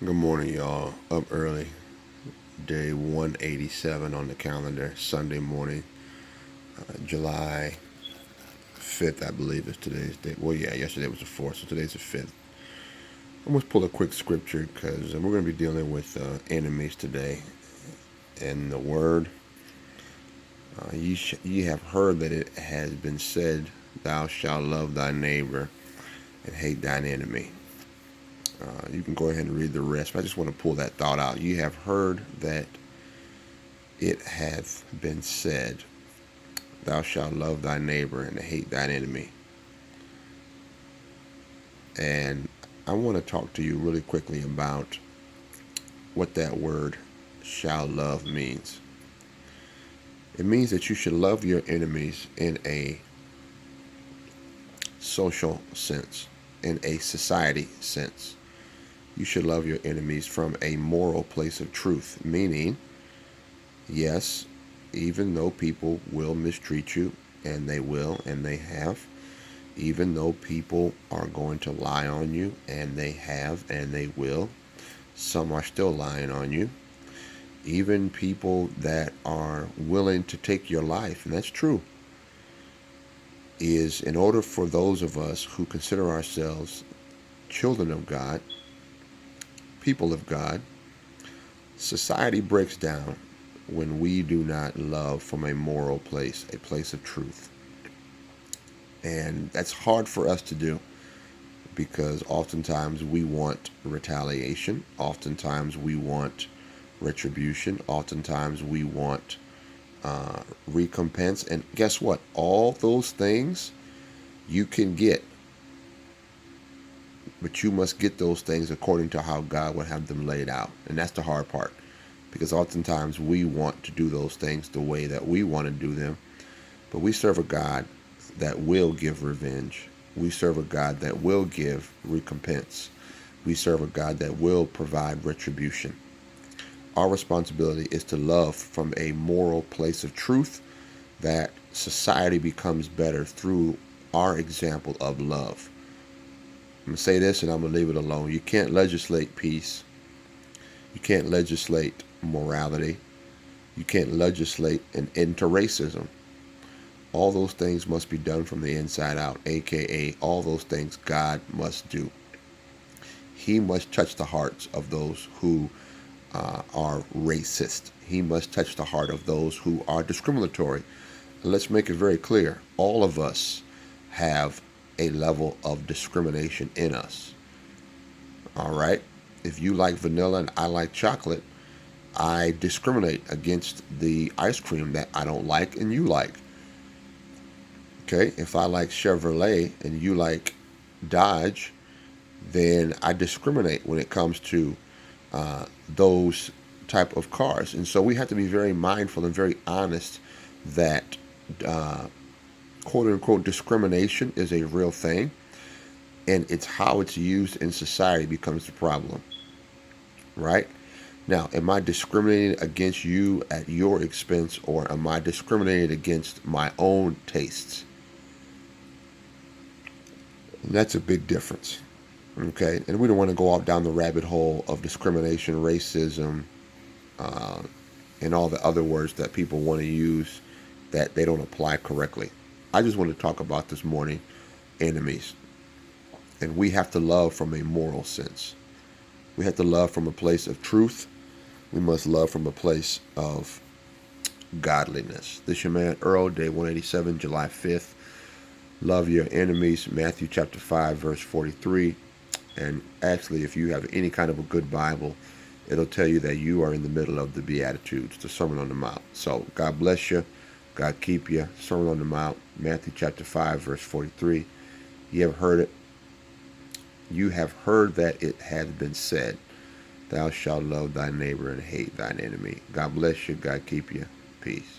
Good morning, y'all. Up early, day 187 on the calendar, Sunday morning, July 5th, I believe is today's date. Well, yeah, yesterday was the 4th, so today's the 5th. I'm going to pull a quick scripture because we're going to be dealing with enemies today. And the word, ye have heard that it has been said, thou shalt love thy neighbor and hate thine enemy. You can go ahead and read the rest, but I just want to pull that thought out. You have heard that it hath been said, thou shalt love thy neighbor and hate thine enemy. And I want to talk to you really quickly about what that word shall love means. It means that you should love your enemies in a social sense, in a society sense. You should love your enemies from a moral place of truth, meaning, yes, even though people will mistreat you, and they will, and they have, even though people are going to lie on you, and they have, and they will, some are still lying on you. Even people that are willing to take your life, and that's true, is in order for those of us who consider ourselves children of God, people of God, society breaks down when we do not love from a moral place, a place of truth. And that's hard for us to do because oftentimes we want retaliation, oftentimes we want retribution, oftentimes we want recompense. And guess what? All those things you can get, but you must get those things according to how God would have them laid out. And that's the hard part because oftentimes we want to do those things the way that we want to do them, but we serve a God that will give revenge. We serve a God that will give recompense. We serve a God that will provide retribution. Our responsibility is to love from a moral place of truth that society becomes better through our example of love. I'm going to say this and I'm going to leave it alone. You can't legislate peace. You can't legislate morality. You can't legislate an end to racism. All those things must be done from the inside out, aka all those things God must do. He must touch the hearts of those who are racist. He must touch the heart of those who are discriminatory. And let's make it very clear, all of us have a level of discrimination in us. All right? If you like vanilla and I like chocolate, I discriminate against the ice cream that I don't like and you like. Okay, if I like Chevrolet and you like Dodge, then I discriminate when it comes to those type of cars. And so we have to be very mindful and very honest that uh, quote unquote discrimination is a real thing, and it's how it's used in society becomes the problem, right? Now, am I discriminating against you at your expense, or am I discriminating against my own tastes? And that's a big difference. Okay, and we don't want to go out down the rabbit hole of discrimination, racism, uh, and all the other words that people want to use that they don't apply correctly. I just want to talk about this morning enemies. And we have to love from a moral sense. We have to love from a place of truth. We must love from a place of godliness. This is your man Earl, day 187, July 5th. Love your enemies, Matthew chapter 5, verse 43. And actually, if you have any kind of a good Bible, it'll tell you that you are in the middle of the Beatitudes, the Sermon on the Mount. So God bless you. God keep you. Sermon on the Mount, Matthew chapter 5, verse 43. You have heard it. You have heard that it has been said, thou shalt love thy neighbor and hate thine enemy. God bless you. God keep you. Peace.